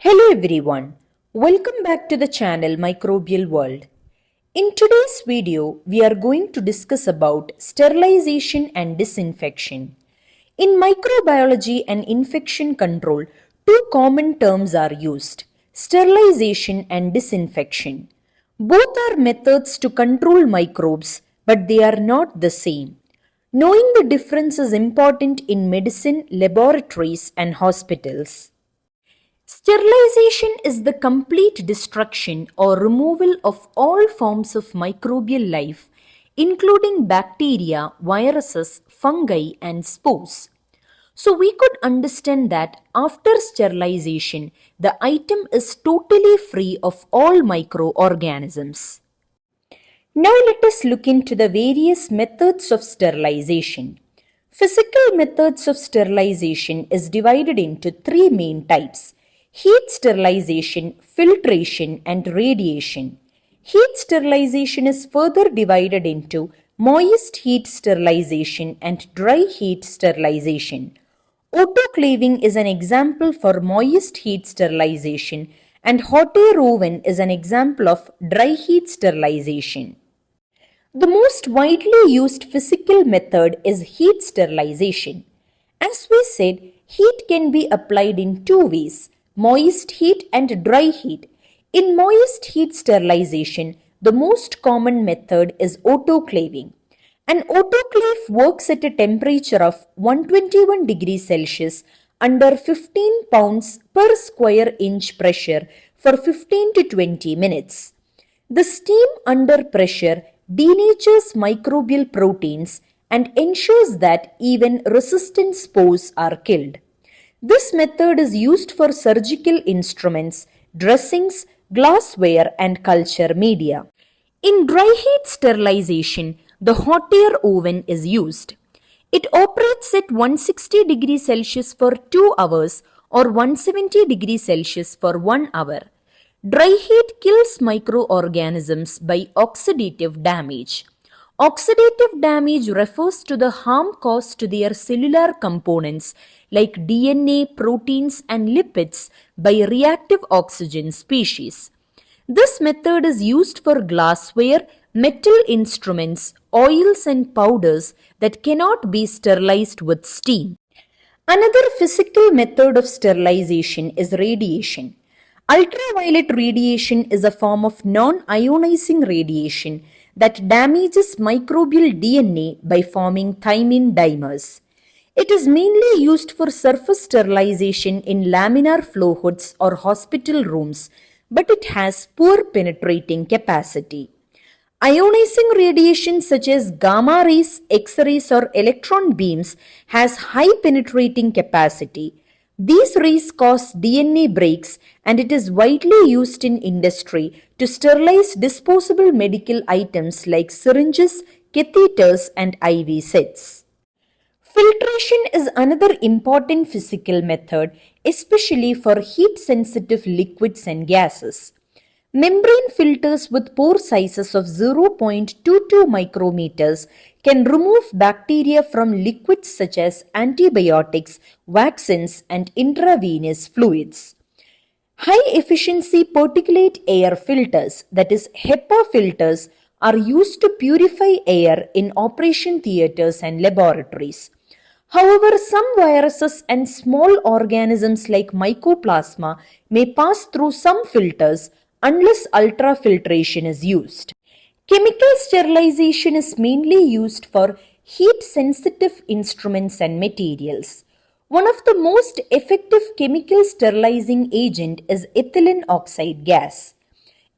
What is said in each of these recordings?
Hello everyone, welcome back to the channel Microbial World. In today's video, we are going to discuss about sterilization and disinfection. In microbiology and infection control, two common terms are used, sterilization and disinfection. Both are methods to control microbes, but they are not the same. Knowing the difference is important in medicine, laboratories, and hospitals. Sterilization is the complete destruction or removal of all forms of microbial life, including bacteria, viruses, fungi, and spores. So we could understand that after sterilization, the item is totally free of all microorganisms. Now let us look into the various methods of sterilization. Physical methods of sterilization is divided into three main types: heat sterilization, filtration, and radiation. Heat sterilization is further divided into moist heat sterilization and dry heat sterilization. Autoclaving is an example for moist heat sterilization, and hot air oven is an example of dry heat sterilization. The most widely used physical method is heat sterilization. As we said, heat can be applied in two ways: moist heat and dry heat. In moist heat sterilization, the most common method is autoclaving. An autoclave works at a temperature of 121 degrees Celsius under 15 pounds per square inch pressure for 15 to 20 minutes. The steam under pressure denatures microbial proteins and ensures that even resistant spores are killed. This method is used for surgical instruments, dressings, glassware, and culture media. In dry heat sterilization, the hot air oven is used. It operates at 160 degrees Celsius for 2 hours or 170 degrees Celsius for 1 hour. Dry heat kills microorganisms by oxidative damage. Oxidative damage refers to the harm caused to their cellular components like DNA, proteins, and lipids by reactive oxygen species. This method is used for glassware, metal instruments, oils, and powders that cannot be sterilized with steam. Another physical method of sterilization is radiation. Ultraviolet radiation is a form of non-ionizing radiation that damages microbial DNA by forming thymine dimers. It is mainly used for surface sterilization in laminar flow hoods or hospital rooms, but it has poor penetrating capacity. Ionizing radiation such as gamma rays, X-rays, or electron beams has high penetrating capacity. These rays cause DNA breaks, and it is widely used in industry to sterilize disposable medical items like syringes, catheters, and IV sets. Filtration is another important physical method, especially for heat-sensitive liquids and gases. Membrane filters with pore sizes of 0.22 micrometers can remove bacteria from liquids such as antibiotics, vaccines, and intravenous fluids. High-efficiency particulate air filters, that is HEPA filters, are used to purify air in operation theaters and laboratories. However, some viruses and small organisms like mycoplasma may pass through some filters unless ultrafiltration is used. Chemical sterilization is mainly used for heat-sensitive instruments and materials. One of the most effective chemical sterilizing agent is ethylene oxide gas.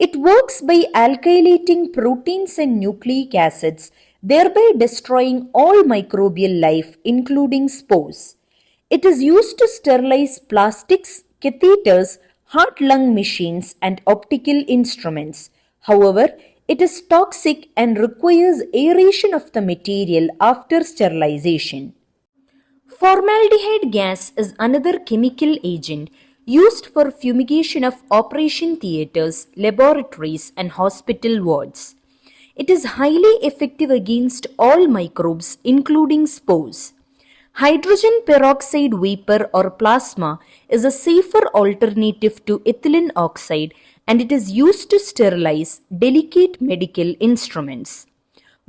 It works by alkylating proteins and nucleic acids, thereby destroying all microbial life, including spores. It is used to sterilize plastics, catheters, heart-lung machines, and optical instruments. However, it is toxic and requires aeration of the material after sterilization. Formaldehyde gas is another chemical agent used for fumigation of operation theaters, laboratories, and hospital wards. It is highly effective against all microbes, including spores. Hydrogen peroxide vapor or plasma is a safer alternative to ethylene oxide, and it is used to sterilize delicate medical instruments.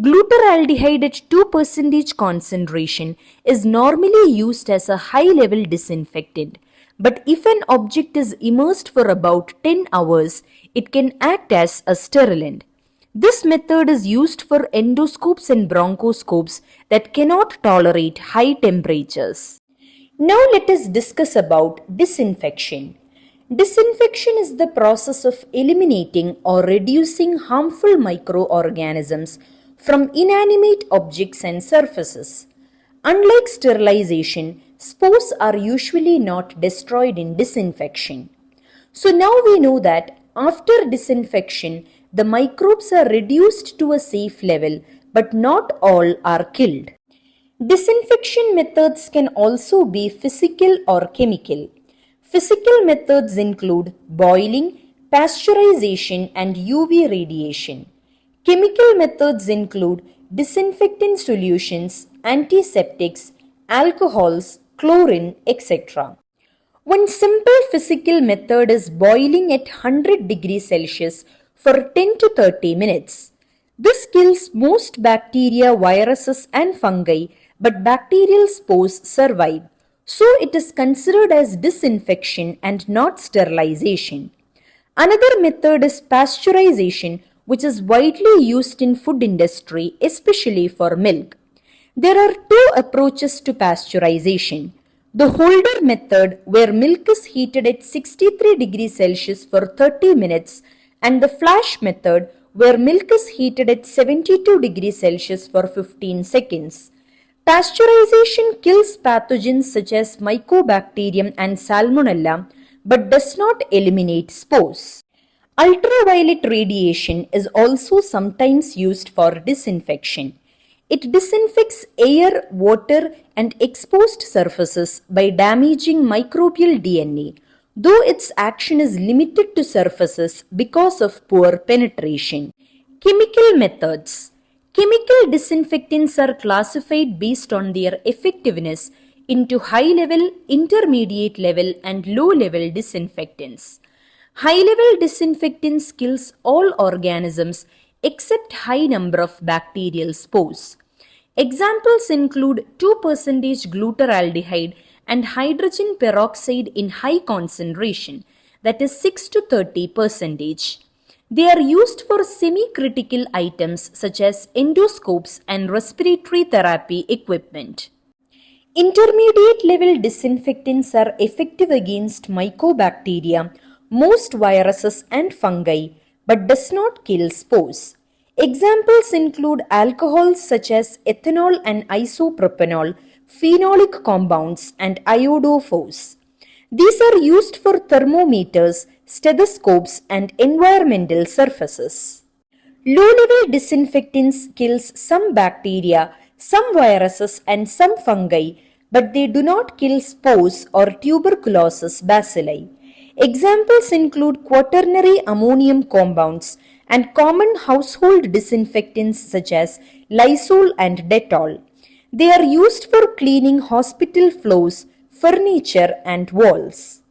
Glutaraldehyde at 2% concentration is normally used as a high-level disinfectant, but if an object is immersed for about 10 hours, it can act as a sterilant. This method is used for endoscopes and bronchoscopes that cannot tolerate high temperatures. Now let us discuss about disinfection. Disinfection is the process of eliminating or reducing harmful microorganisms from inanimate objects and surfaces. Unlike sterilization, spores are usually not destroyed in disinfection. So now we know that after disinfection, the microbes are reduced to a safe level, but not all are killed. Disinfection methods can also be physical or chemical. Physical methods include boiling, pasteurization, and UV radiation. Chemical methods include disinfectant solutions, antiseptics, alcohols, chlorine, etc. One simple physical method is boiling at 100 degrees Celsius for 10 to 30 minutes. This kills most bacteria, viruses, and fungi, but bacterial spores survive. So it is considered as disinfection and not sterilization. Another method is pasteurization, which is widely used in food industry, especially for milk. There are two approaches to pasteurization. The Holder method, where milk is heated at 63 degrees Celsius for 30 minutes, and the Flash method, where milk is heated at 72 degrees Celsius for 15 seconds. Pasteurization kills pathogens such as Mycobacterium and Salmonella, but does not eliminate spores. Ultraviolet radiation is also sometimes used for disinfection. It disinfects air, water, and exposed surfaces by damaging microbial DNA, though its action is limited to surfaces because of poor penetration. Chemical methods. Chemical disinfectants are classified based on their effectiveness into high-level, intermediate-level, and low-level disinfectants. High-level disinfectants kills all organisms except high number of bacterial spores. Examples include 2% glutaraldehyde and hydrogen peroxide in high concentration, that is 6 to 30%. They are used for semi-critical items such as endoscopes and respiratory therapy equipment. Intermediate level disinfectants are effective against mycobacteria, most viruses and fungi, but does not kill spores. Examples include alcohols such as ethanol and isopropanol, phenolic compounds, and iodophores. These are used for thermometers, stethoscopes, and environmental surfaces. Low-level disinfectants kills some bacteria, some viruses, and some fungi, but they do not kill spores or tuberculosis bacilli. Examples include quaternary ammonium compounds and common household disinfectants such as Lysol and Dettol. They are used for cleaning hospital floors, furniture, and walls.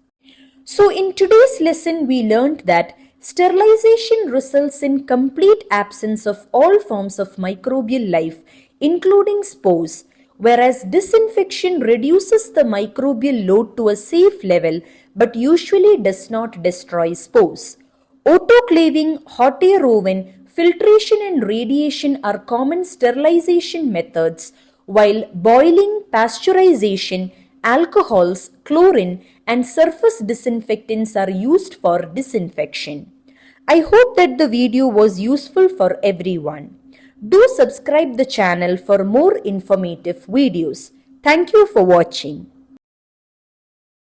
So in today's lesson, we learned that sterilization results in complete absence of all forms of microbial life, including spores, whereas disinfection reduces the microbial load to a safe level but usually does not destroy spores. Autoclaving, hot air oven, filtration and radiation are common sterilization methods, while boiling, pasteurization, alcohols, chlorine, and surface disinfectants are used for disinfection. I hope that the video was useful for everyone. Do subscribe the channel for more informative videos. Thank you for watching.